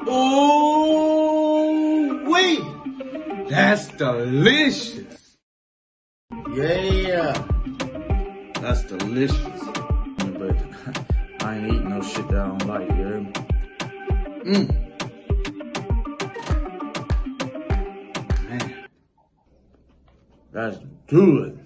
Oh, wait. That's delicious. Yeah. That's delicious. But I ain't eating no shit that I don't like, you hear me? Man. That's good.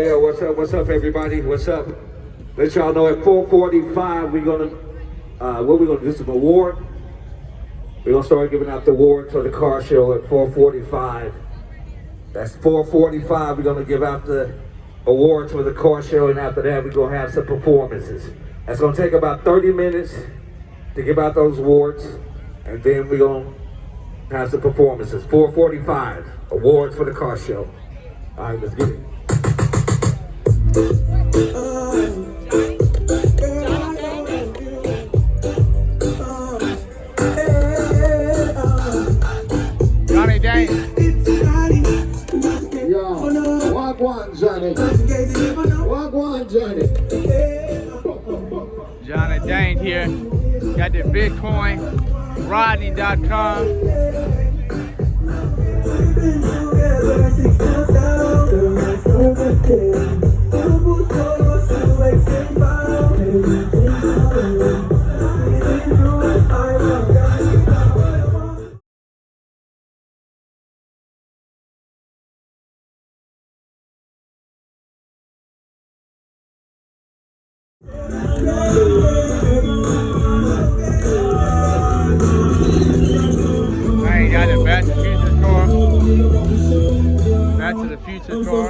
Yo, what's up, everybody? What's up? Let y'all know at 4:45 we're gonna do some award. We're gonna start giving out the awards for the car show at 4:45. That's 4:45. We're gonna give out the awards for the car show, and after that we're gonna have some performances. That's gonna take about 30 minutes to give out those awards, and then we're gonna have some performances. 4:45 awards for the car show. All right, let's get it. Johnny Dane. Yo, wagwan Johnny. Wagwan Johnny. Johnny Dane here. Got the Bitcoin. Rodney.com. I ain't got the Back to the Future tour. Back to the Future tour.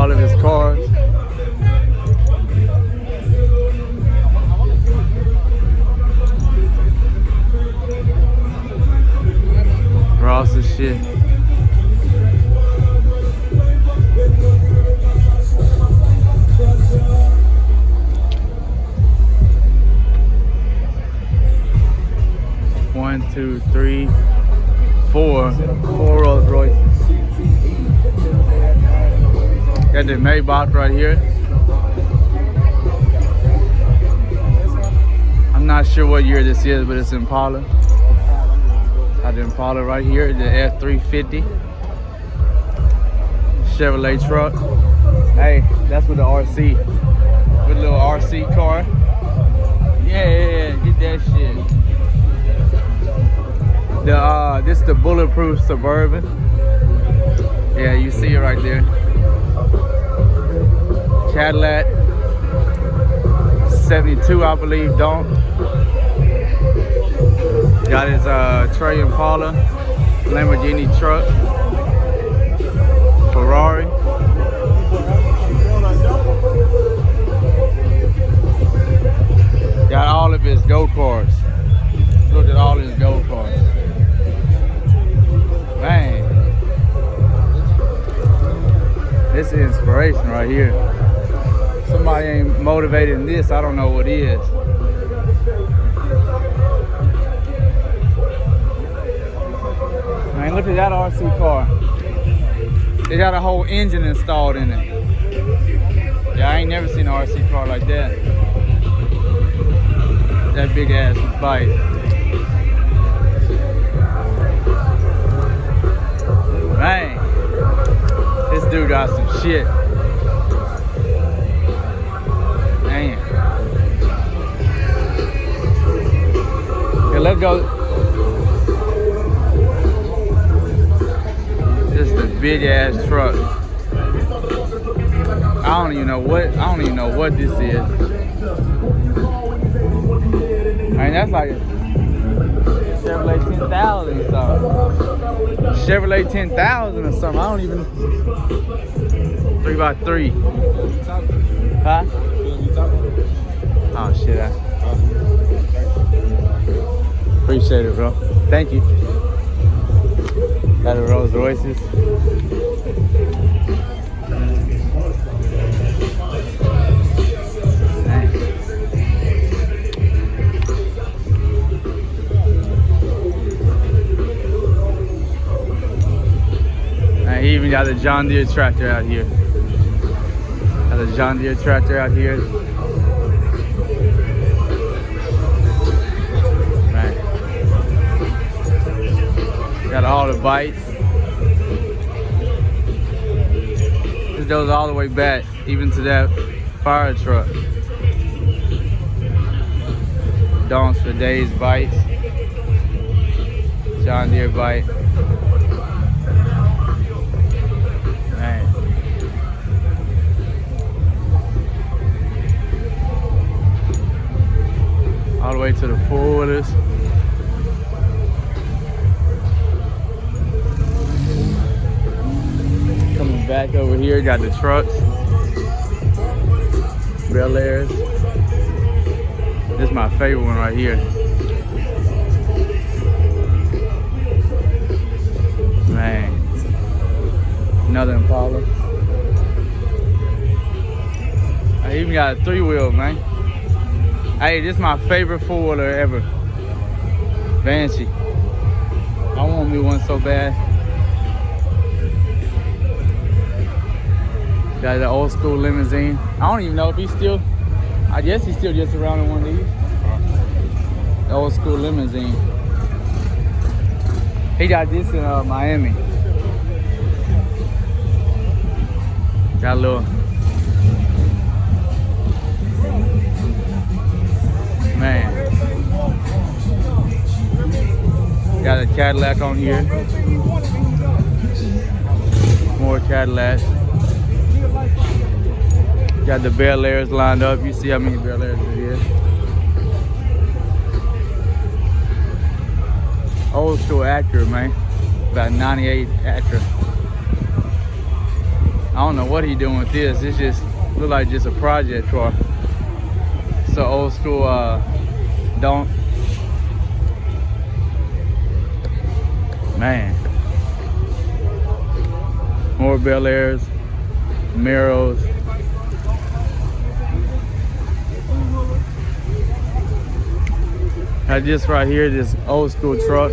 all of his cars. Ross and shit. One, two, three, four Rolls Royces. Got the Maybach right here. I'm not sure what year this is, but it's Impala. Got the Impala right here, the F350 Chevrolet truck. Hey, that's with the RC, with a little RC car. Yeah, get that shit. This is the bulletproof Suburban. Yeah, you see it right there. Cadillac 72, I believe, don't. Got his Trey Impala, Lamborghini truck, Ferrari. Got all of his go-karts. Look at all his go-karts. Man, this is inspiration right here. Somebody ain't motivated in this, I don't know what is. Man, look at that RC car. They got a whole engine installed in it. Yeah, I ain't never seen an RC car like that. That big ass bike. Man, this dude got some shit. Man. Okay, let's go. This is the big ass truck. I don't even know what this is. I mean, that's like a Chevrolet 10,000 or something. Chevrolet 10,000 or something. I don't even. 3x3. Huh? Oh shit. Appreciate it, bro. Thank you. Got the Rolls Royces. He even got a John Deere tractor out here. Got a John Deere tractor out here. Man. Got all the bikes. This goes all the way back, even to that fire truck. Don'ts for Days bikes. John Deere bike. All the way to the four-wheelers. Coming back over here, got the trucks. Bel Airs. This is my favorite one right here. Man. Another Impala. I even got a three-wheel, man. Hey, this is my favorite four-wheeler ever. Banshee. I want me one so bad. Got the old school limousine. I don't even know if he's still, I guess he's still just around in one of these. The old school limousine. He got this in Miami. Got a little. Man. Got a Cadillac on here. More Cadillacs. Got the Bel Airs lined up. You see how many Bel Airs it is. Old school Acura, man. About 98 Acura. I don't know what he doing with this. It's just look like just a project car. It's an old school don't. Man. More Bel Airs, Maros. I just right here, this old school truck.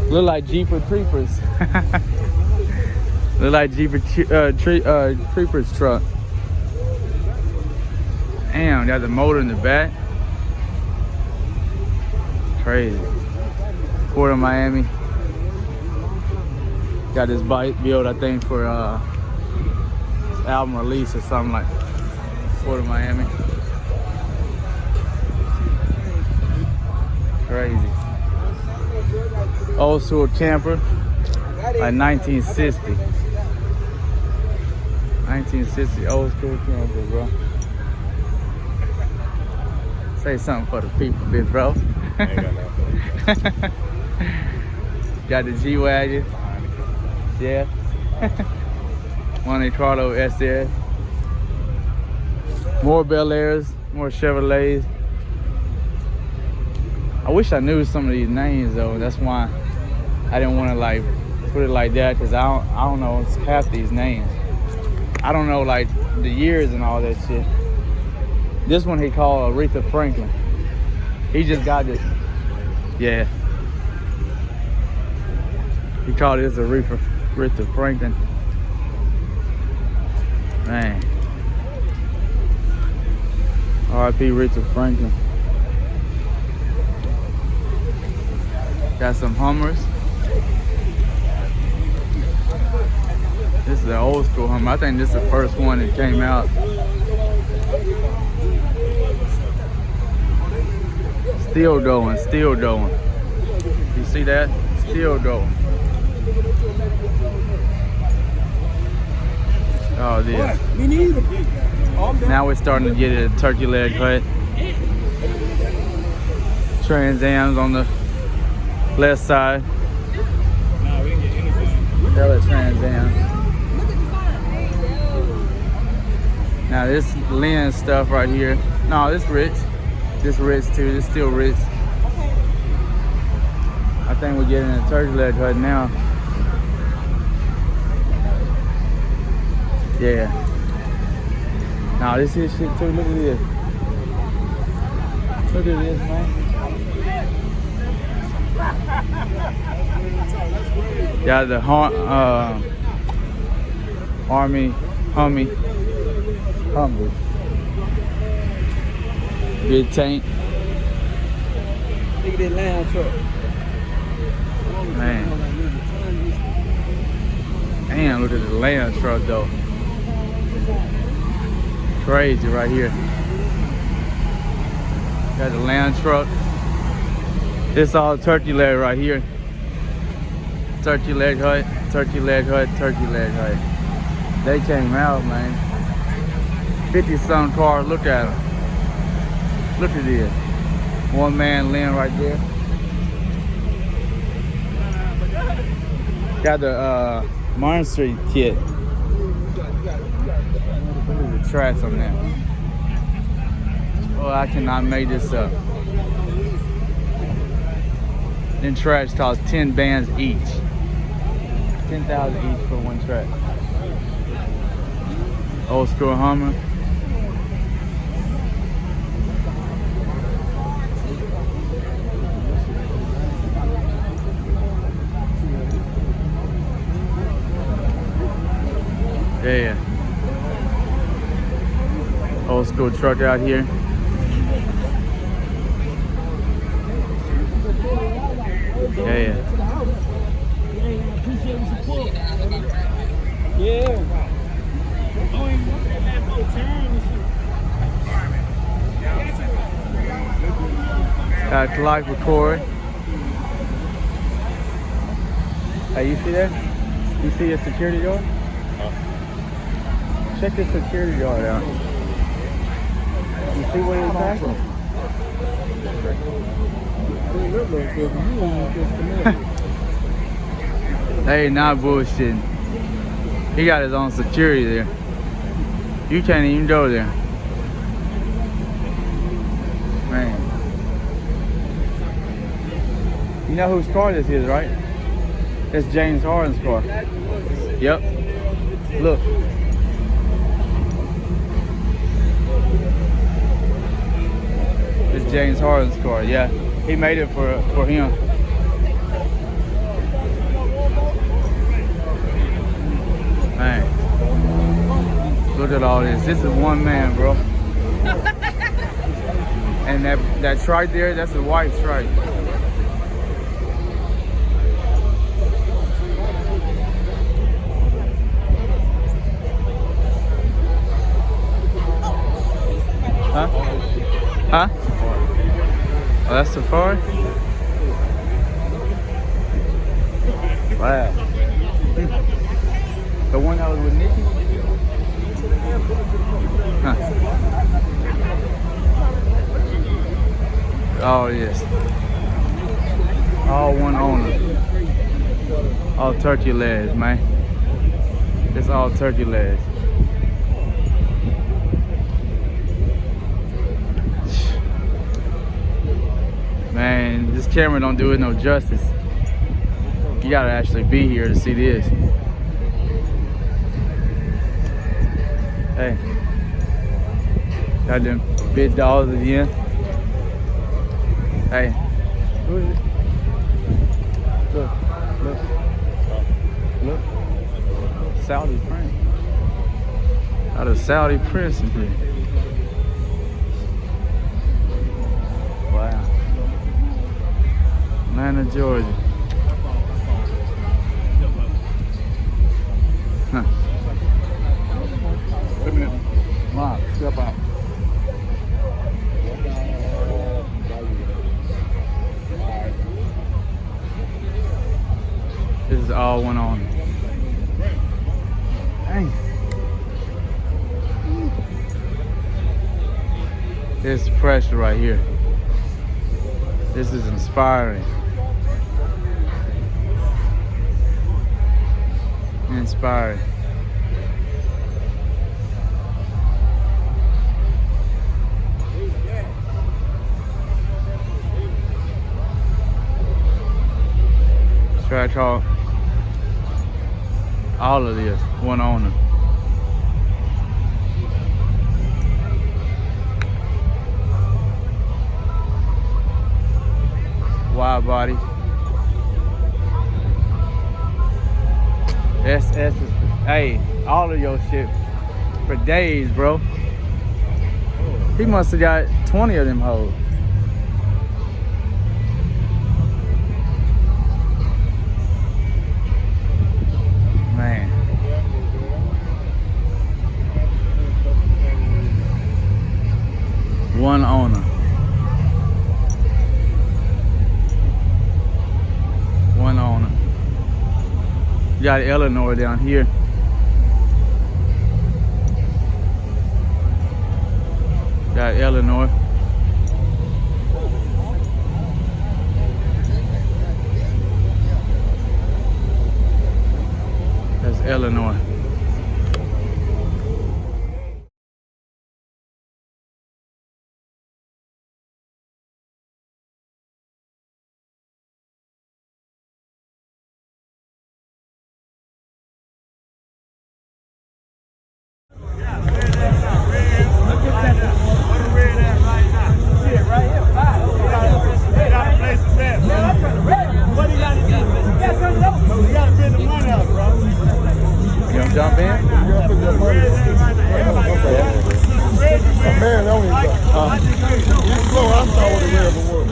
Look like Jeepers Creepers. Look like Jeepers Creepers truck. Damn, got the motor in the back. Crazy. Port of Miami. Got this bike built, I think, for this album release or something like Port of Miami. Crazy. Old school camper, like 1960. 1960 old school camper, bro. Say something for the people, big bro. Got the G-Wagon. Yeah. Monte Carlo SS. More Bel Airs, more Chevrolets. I wish I knew some of these names though. That's why I didn't want to like put it like that, because I don't know half these names. I don't know like the years and all that shit. This one he called Aretha Franklin. He just got it. Yeah. He called this Aretha Franklin. Man. R.I.P. Aretha Franklin. Got some Hummers. This is the old school Hummer. I think this is the first one that came out. Still going, still going. You see that? Still going. Oh, this. Now we're starting to get a turkey leg hut. Trans Am's on the left side. Hella Trans Am. Now this lens stuff right here. No, this Ritz. This Ritz too. This still Ritz. I think we're getting a turkey leg hut now. Yeah. Now this is shit too. Look at this. Look at this, man. Got the Army Hummer. Big tank. Look at that lamb truck. Man. Damn, look at the lamb truck though. Crazy right here. Got the lamb truck. This all turkey leg right here. Turkey leg hut, turkey leg hut, turkey leg hut. They came out, man. 50-some cars, look at them. Look at this. One man laying right there. Got the Martin Street kit. Look at the trash on that. Oh, I cannot make this up. Then trash costs 10 bands each. 10,000 each for one track. Old school Hummer. Yeah. Old school truck out here. Yeah. Yeah. Got a clock record. Hey, you see that? You see a security guard? Check this security guard out. You see what he's packing? They not bullshitting. He got his own security there. You can't even go there. Man. You know whose car this is, right? It's James Harden's car. Yep. Look. It's James Harden's car, yeah. He made it for him. Man. Look at all this. This is one man, bro. And that trike there, that's a white stripe. Huh? Huh? Oh, that's Safari? Wow. The one that was with Nikki? Huh. Oh, yes. All one owner. All turkey legs, man. It's all turkey legs. Man, this camera don't do it no justice. You gotta actually be here to see this. Hey, got them big dogs again. Hey, who is it? Look, look, look. Saudi Prince. Got a Saudi Prince in here. Wow. Atlanta, Georgia. Huh. Wait a minute. Mom, step out. This is all one on. Dang. This pressure right here. This is inspiring. Inspiring. Track talk. All of this, one owner. Wide body. SS is, hey, all of your shit for days, bro. He must have got 20 of them hoes. Man. One owner. One owner. You got Eleanor down here. Got Eleanor. That's Eleanor. You gonna jump in? Man, that was it's slow. I saw what the real was.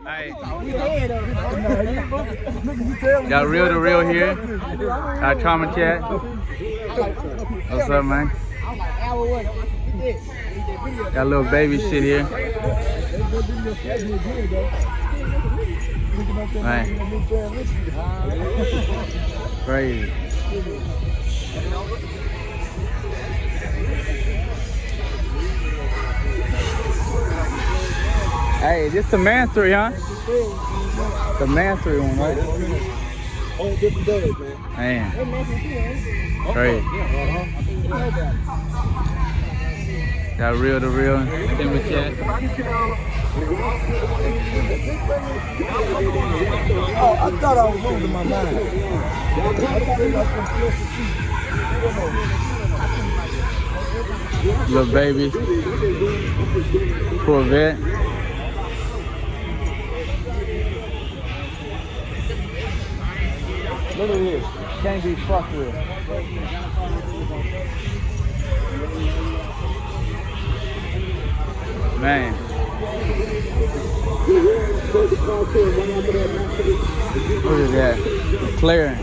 Hey. Got Real to Real here. Got Common Chat. What's up, man? Got a little baby shit here. Man. Crazy. Hey, this the Mansory, huh? The Mansory one, right? All different days, man. Man. Crazy. Got real to real timber cat. Oh, I thought I was losing my mind. Little baby. Corvette. Look at this. Can't be fucked with. Man. Look at that. McLaren.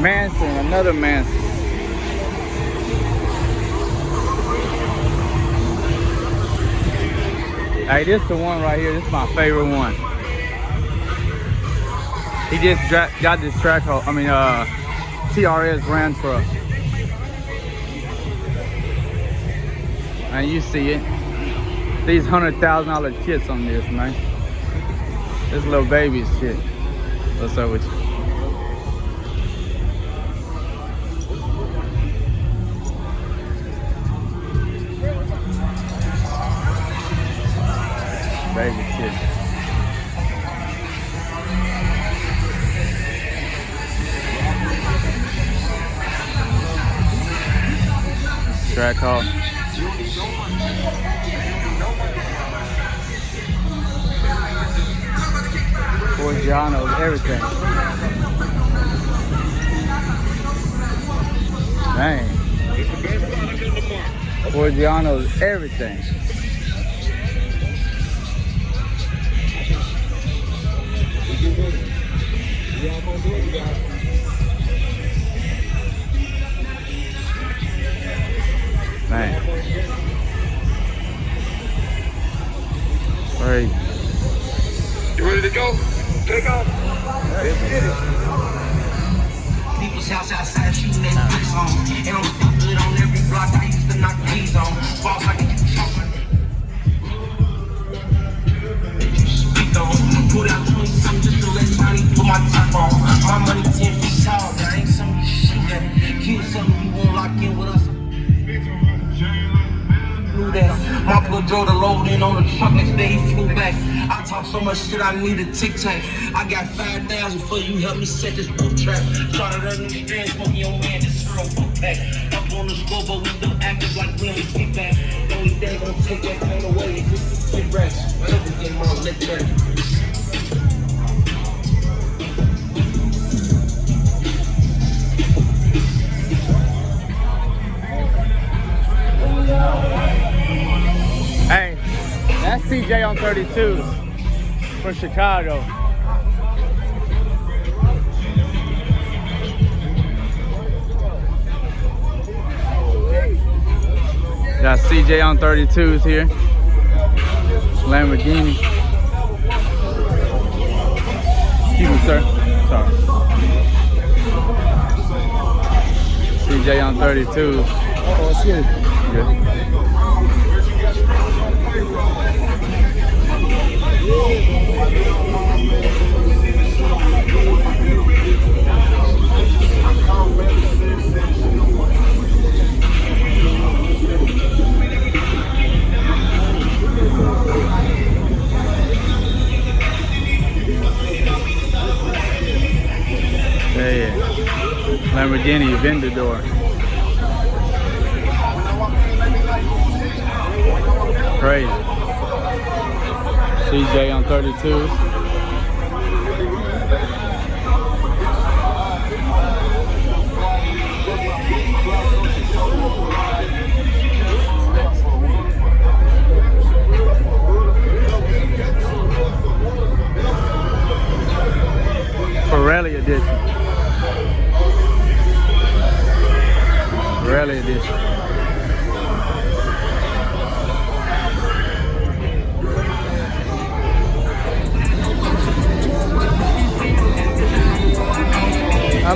Manson, another Manson. Hey, this is the one right here. This is my favorite one. He just got this track, TRS ran truck. And you see it. These $100,000 kits on this, man. This little baby shit. What's up with you? Baby shit. Track hall. Forgiano's everything. Man. Forgiano's everything. Man. Crazy. You ready to go? Take off. Let's get it. People's house outside shooting their bricks on. And I'm still good on every block. I used to knock keys on. Boss like a chocolate. Speak on. Put out 20 something just to let Johnny put my top on. My money 10 feet tall. That ain't some shit that kill something you won't lock in with us. My brother drove the load in on the truck, next day he flew back. I talk so much shit I need a tic-tac. I got 5,000 for you, help me set this wolf trap. Started a new strand, smoking your man, this girl wolf pack. Up on the scoreboard, we still active like we only kick back. The only thing gonna take that pain away is just the racks. Whatever get my lit back. Hey, that's CJ on 32 from Chicago. Got CJ on 32s here. Lamborghini. Excuse me, sir. Sorry. CJ on 32s. Oh, shit. Good. Yeah. Lamborghini Aventador. Crazy. CJ on 32. Pirelli edition.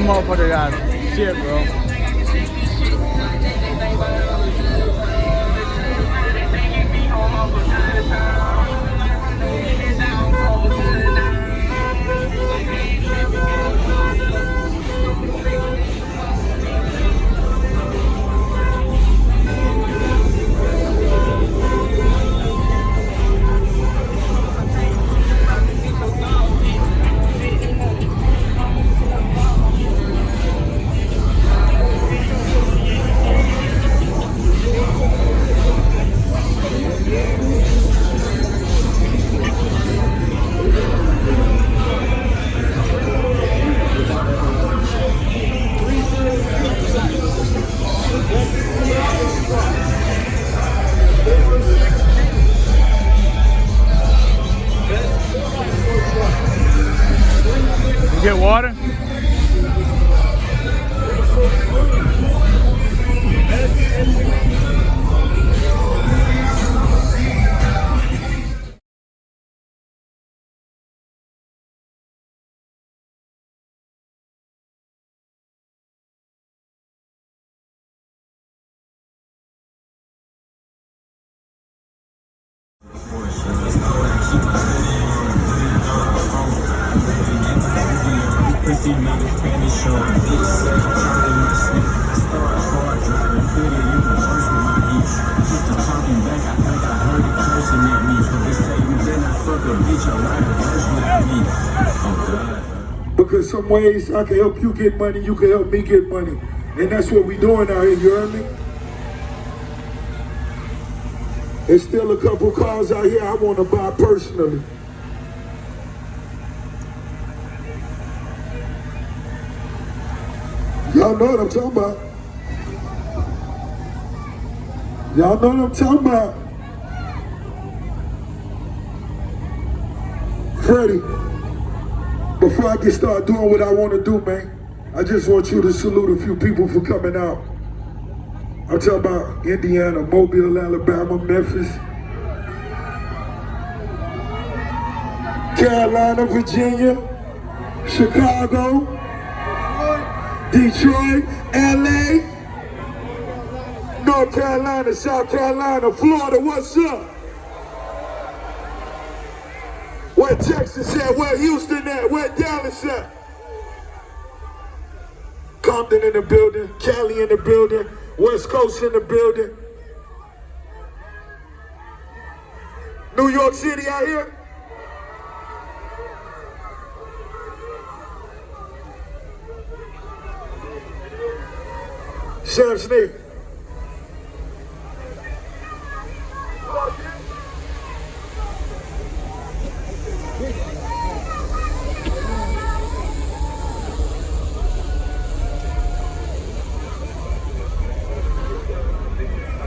That motherfucker got shit, bro. You get water? Because some ways I can help you get money, you can help me get money. And that's what we doing out here, you heard me? There's still a couple cars out here I want to buy personally. Y'all know what I'm talking about. Y'all know what I'm talking about. Freddie, before I get started doing what I want to do, man, I just want you to salute a few people for coming out. I'm talking about Indiana, Mobile, Alabama, Memphis, Carolina, Virginia, Chicago, Detroit, LA, North Carolina, South Carolina, Florida, what's up? Where Texas at? Where Houston at? Where Dallas at? Compton in the building, Cali in the building, West Coast in the building. New York City out here? Sam Sneak.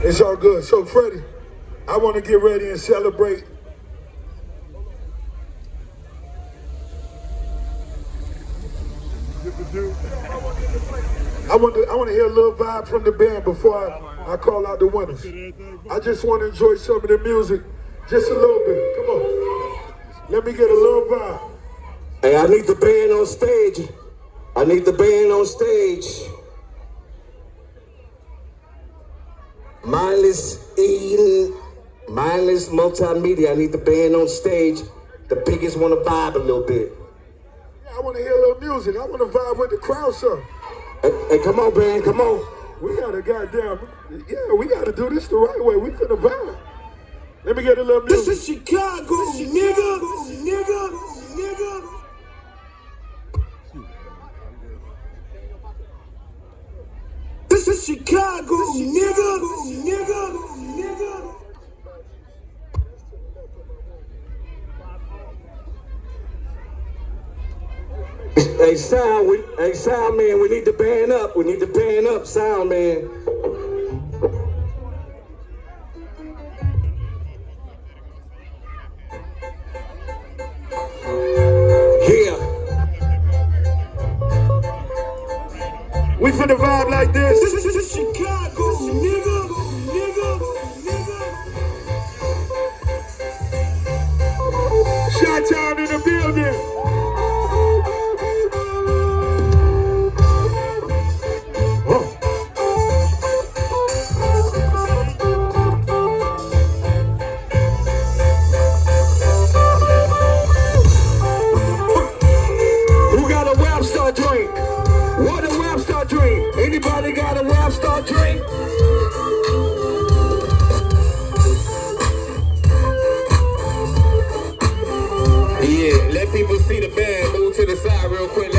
It's all good. So, Freddie, I want to get ready and celebrate. I want to hear a little vibe from the band before I call out the winners. I just want to enjoy some of the music, just a little bit. Come on. Let me get a little vibe. Hey, I need the band on stage. I need the band on stage. Mindless eating, mindless multimedia. I need the band on stage. The biggest want to vibe a little bit. Yeah, I want to hear a little music. I want to vibe with the crowd, sir. Hey, come on, band, come on. We got to we got to do this the right way. We finna vibe. Let me get a little music. This is Chicago, nigga, nigga, nigga. This is Chicago, nigga, nigga, nigga. Hey, sound man, we need the band up. We need the band up, sound man. Yeah. We finna vibe like this. This is Chicago, nigga, nigga, nigga. Shot Town in the building. Yeah, let people see the band. Move to the side real quick.